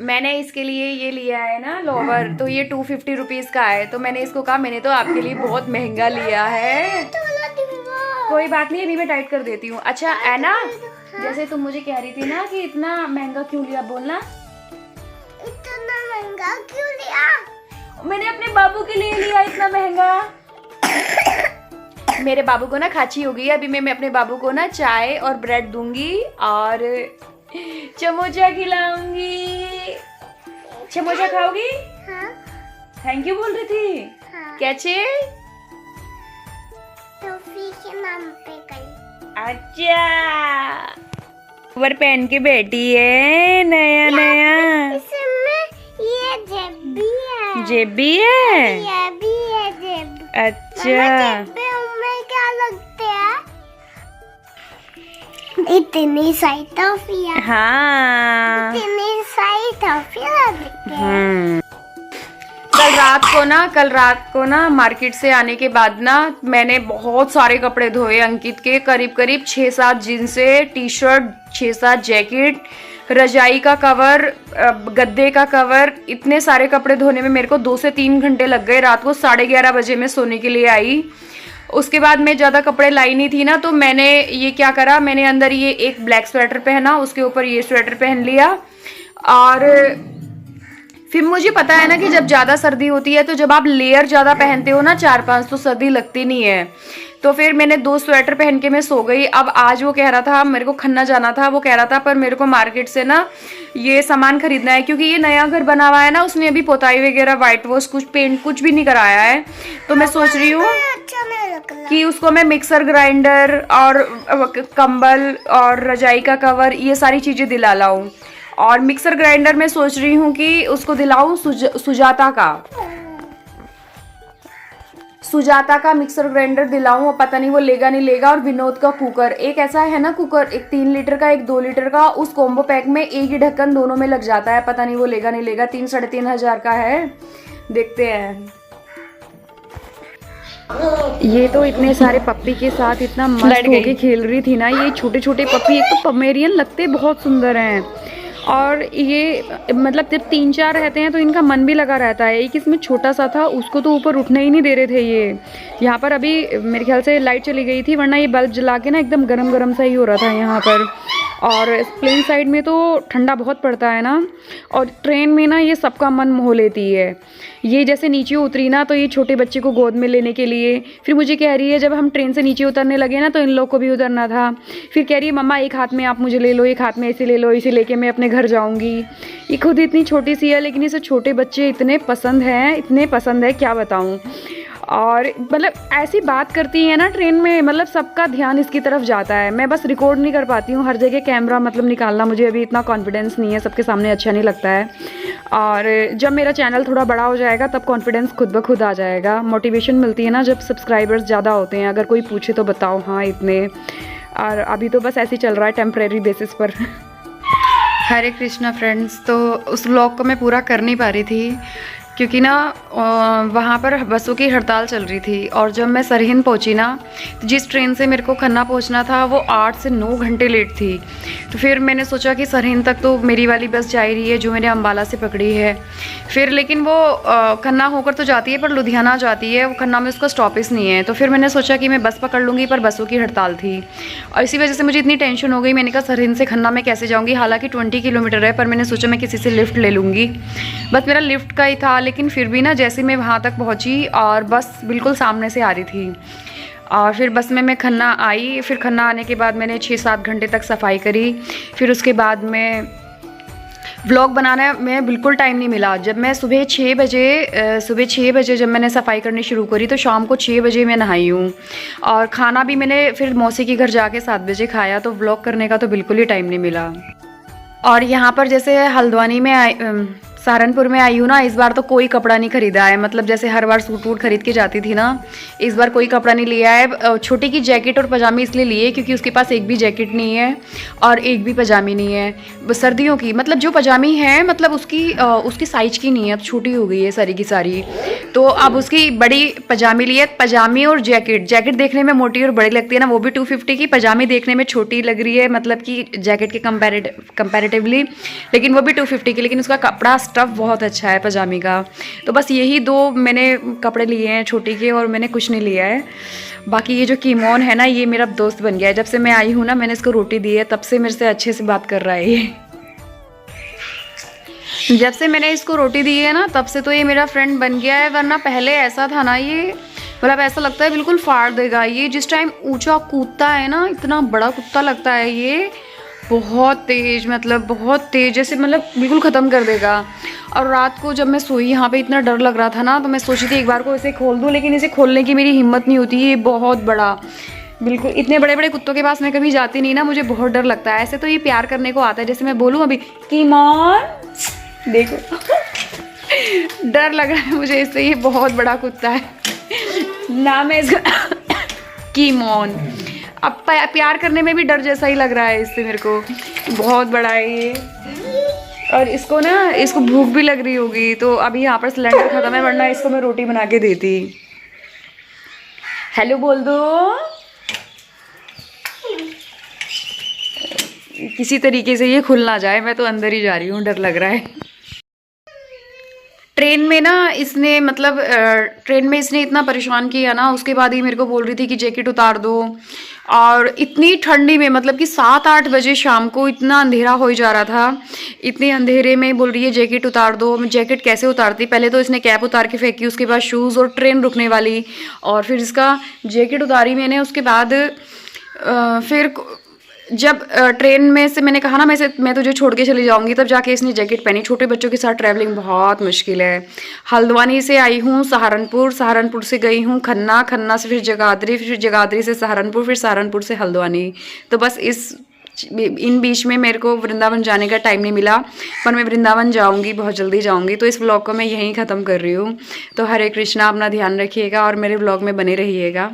मैंने इसके लिए ये लिया है ना लोवर, तो ये 250 रुपीज़ का है। तो मैंने इसको कहा मैंने तो आपके लिए बहुत महंगा लिया है। कोई बात नहीं, अभी मैं टाइट कर देती हूँ। अच्छा ऐना, जैसे तुम मुझे कह रही थी ना कि इतना महंगा क्यों लिया, बोलना इतना महंगा क्यों लिया? मैंने अपने बाबू के लिए लिया इतना महंगा। मेरे बाबू को ना खांसी हो गई है, अभी मैं अपने बाबू को ना चाय और ब्रेड दूंगी और समोसा खिलाऊंगी। समोसा खाओगी? हाँ। थैंक यू बोल रही थी। हाँ। कैसे? टॉफी के नाम पे गई। अच्छा, ओवर पहन के बैठी है नया नया। इसमें ये जेब भी है। जेब भी है? ये भी है जेब। अच्छा, जेब में क्या लगते हैं? इतनी सारी टॉफियाँ। हाँ। इतनी सारी टॉफियाँ लगती हैं। कल रात को ना मार्केट से आने के बाद ना मैंने बहुत सारे कपड़े धोए अंकित के, करीब 6-7 जींसें, टी शर्ट, 6-7 जैकेट, रजाई का कवर, गद्दे का कवर, इतने सारे कपड़े धोने में मेरे को 2 से 3 घंटे लग गए। रात को 11:30 बजे मैं सोने के लिए आई। उसके बाद मैं ज़्यादा कपड़े लाई नहीं थी ना, तो मैंने ये क्या करा, मैंने अंदर ये एक ब्लैक स्वेटर पहना, उसके ऊपर ये स्वेटर पहन लिया। और फिर मुझे पता है ना कि जब ज़्यादा सर्दी होती है तो जब आप लेयर ज़्यादा पहनते हो ना 4-5, तो सर्दी लगती नहीं है। तो फिर मैंने 2 स्वेटर पहन के मैं सो गई। अब आज वो कह रहा था, मेरे को खन्ना जाना था, वो कह रहा था पर मेरे को मार्केट से ना ये सामान खरीदना है, क्योंकि ये नया घर बना हुआ है ना, उसने अभी पोताई वगैरह, वाइट वॉश, कुछ पेंट कुछ भी नहीं कराया है। तो मैं सोच रही हूँ कि उसको मैं मिक्सर ग्राइंडर और कंबल और रजाई का कवर, ये सारी चीज़ें दिला लाऊं। और मिक्सर ग्राइंडर में सोच रही हूँ कि उसको दिलाऊं सुजाता का मिक्सर ग्राइंडर दिलाऊं। और पता नहीं वो लेगा नहीं लेगा। और विनोद का कुकर, एक ऐसा है ना कुकर, एक 3 लीटर का, एक 2 लीटर का, उस कॉम्बो पैक में एक ही ढक्कन दोनों में लग जाता है। पता नहीं वो लेगा नहीं लेगा। 3-3.5 हज़ार का है, देखते हैं। ये तो इतने सारे पप्पी के साथ इतना मस्त होके खेल रही थी ना। ये छोटे छोटे पप्पी, एक तो पमेरियन लगते बहुत सुंदर हैं, और ये मतलब जब 3-4 रहते हैं तो इनका मन भी लगा रहता है। एक इसमें छोटा सा था, उसको तो ऊपर उठने ही नहीं दे रहे थे ये। यहाँ पर अभी मेरे ख्याल से लाइट चली गई थी, वरना ये बल्ब जला के ना एकदम गरम गरम सा ही हो रहा था यहाँ पर। और प्लेन साइड में तो ठंडा बहुत पड़ता है ना, और ट्रेन में ना ये सबका मन मोह लेती है। ये जैसे नीचे उतरी ना, तो ये छोटे बच्चे को गोद में लेने के लिए फिर मुझे कह रही है, जब हम ट्रेन से नीचे उतरने लगे ना तो इन लोग को भी उतरना था। फिर कह रही है मम्मा एक हाथ में आप मुझे ले लो, एक हाथ में ऐसे ले लो, इसे लेके मैं अपने घर जाऊंगी। ये खुद इतनी छोटी सी है, लेकिन इसे छोटे बच्चे इतने पसंद हैं, इतने पसंद है क्या बताऊँ। और मतलब ऐसी बात करती है ना ट्रेन में, मतलब सबका ध्यान इसकी तरफ जाता है। मैं बस रिकॉर्ड नहीं कर पाती हूँ हर जगह कैमरा मतलब निकालना, मुझे अभी इतना कॉन्फिडेंस नहीं है, सबके सामने अच्छा नहीं लगता है। और जब मेरा चैनल थोड़ा बड़ा हो जाएगा तब कॉन्फिडेंस खुद ब खुद आ जाएगा। मोटिवेशन मिलती है ना जब सब्सक्राइबर्स ज़्यादा होते हैं, अगर कोई पूछे तो बताओ हाँ इतने। और अभी तो बस ऐसे ही चल रहा है टेम्प्रेरी बेसिस पर। हरे कृष्णा फ्रेंड्स, तो उस व्लॉग को मैं पूरा कर नहीं पा रही थी क्योंकि ना वहाँ पर बसों की हड़ताल चल रही थी। और जब मैं सरहिंद पहुँची ना, तो जिस ट्रेन से मेरे को खन्ना पहुँचना था वो 8 से 9 घंटे लेट थी। तो फिर मैंने सोचा कि सरहिंद तक तो मेरी वाली बस जा ही रही है जो मैंने अम्बाला से पकड़ी है। फिर लेकिन वो खन्ना होकर तो जाती है पर लुधियाना जाती है, वो खन्ना में उसका स्टॉपेज नहीं है। तो फिर मैंने सोचा कि मैं बस पकड़ लूँगी, पर बसों की हड़ताल थी और इसी वजह से मुझे इतनी टेंशन हो गई। मैंने कहा सरहिंद से खन्ना मैं कैसे जाऊँगी, हालाँकि 20 किलोमीटर है, पर मैंने सोचा मैं किसी से लिफ्ट ले लूँगी। बस मेरा लिफ्ट का ही था, लेकिन फिर भी ना जैसे मैं वहाँ तक पहुँची और बस बिल्कुल सामने से आ रही थी। और फिर बस में मैं खन्ना आई। फिर खन्ना आने के बाद मैंने 6-7 घंटे तक सफाई करी। फिर उसके बाद में व्लॉग बनाने में बिल्कुल टाइम नहीं मिला। जब मैं सुबह 6 बजे जब मैंने सफाई करनी शुरू करी तो शाम को 6 बजे मैं नहाई हूँ। और खाना भी मैंने फिर मौसी के घर जाके 7 बजे खाया, तो व्लॉग करने का तो बिल्कुल ही टाइम नहीं मिला। और यहाँ पर जैसे हल्द्वानी में सहारनपुर में आई हूँ ना, इस बार तो कोई कपड़ा नहीं खरीदा है। मतलब जैसे हर बार सूट वूट खरीद के जाती थी ना, इस बार कोई कपड़ा नहीं लिया है। छोटी की जैकेट और पजामी इसलिए लिए क्योंकि उसके पास एक भी जैकेट नहीं है और एक भी पजामी नहीं है, बस सर्दियों की। मतलब जो पजामी है मतलब उसकी साइज की नहीं है, अब छोटी हो गई है सारी की सारी। तो अब उसकी बड़ी पजामी ली है। पजामी और जैकेट देखने में मोटी और बड़ी लगती है ना, वो भी 250 की। पजामी देखने में छोटी लग रही है मतलब कि जैकेट के कंपैरेटिवली, लेकिन वो भी 250 की। लेकिन उसका कपड़ा स्टफ़ बहुत अच्छा है पजामी का। तो बस यही दो मैंने कपड़े लिए हैं छोटी के, और मैंने कुछ नहीं लिया है। बाकी ये जो कीमोन है ना, ये मेरा दोस्त बन गया है। जब से मैं आई हूँ ना, मैंने इसको रोटी दी है, तब से मेरे से अच्छे से बात कर रहा है ये। जब से मैंने इसको रोटी दी है ना, तब से तो ये मेरा फ्रेंड बन गया है। वरना पहले ऐसा था ना, ये मतलब ऐसा लगता है बिल्कुल फाड़ देगा। ये जिस टाइम ऊंचा कूदता है ना, इतना बड़ा कुत्ता लगता है ये, बहुत तेज, मतलब बहुत तेज, जैसे मतलब बिल्कुल ख़त्म कर देगा। और रात को जब मैं सोई यहाँ पे, इतना डर लग रहा था ना, तो मैं सोची थी एक बार को इसे खोल दूँ, लेकिन इसे खोलने की मेरी हिम्मत नहीं होती। ये बहुत बड़ा, बिल्कुल इतने बड़े बड़े कुत्तों के पास मैं कभी जाती नहीं ना, मुझे बहुत डर लगता है। ऐसे तो ये प्यार करने को आता है, जैसे मैं बोलूँ अभी कीमोन, देखो डर लग रहा है मुझे इससे, ये बहुत बड़ा कुत्ता है। नाम है इसका कीमोन। अब प्यार करने में भी डर जैसा ही लग रहा है इससे मेरे को, बहुत बड़ा है ये। और इसको भूख भी लग रही होगी, तो अभी यहाँ पर सिलेंडर ख़त्म है, वरना इसको मैं रोटी बना के देती। हेलो बोल दो। किसी तरीके से ये खुल ना जाए, मैं तो अंदर ही जा रही हूँ, डर लग रहा है। ट्रेन में इसने इतना परेशान किया ना, उसके बाद ही मेरे को बोल रही थी कि जैकेट उतार दो। और इतनी ठंडी में, मतलब कि 7-8 बजे शाम को, इतना अंधेरा हो ही जा रहा था, इतने अंधेरे में बोल रही है जैकेट उतार दो। मैं जैकेट कैसे उतारती, पहले तो इसने कैप उतार के फेंकी, उसके बाद शूज़ और ट्रेन रुकने वाली, और फिर इसका जैकेट उतारी मैंने। उसके बाद फिर जब ट्रेन में से मैंने कहा ना मैं तुझे छोड़ के चली जाऊंगी, तब जाके इसने जैकेट पहनी। छोटे बच्चों के साथ ट्रैवलिंग बहुत मुश्किल है। हल्द्वानी से आई हूँ सहारनपुर से गई हूँ खन्ना से फिर जगाधरी से सहारनपुर, फिर सहारनपुर से हल्द्वानी। तो बस इन बीच में मेरे को वृंदावन जाने का टाइम नहीं मिला, पर मैं वृंदावन जाऊंगी, बहुत जल्दी जाऊंगी। तो इस व्लॉग को मैं यहीं ख़त्म कर रही हूँ। तो हरे कृष्णा, अपना ध्यान रखिएगा और मेरे व्लॉग में बने रहिएगा।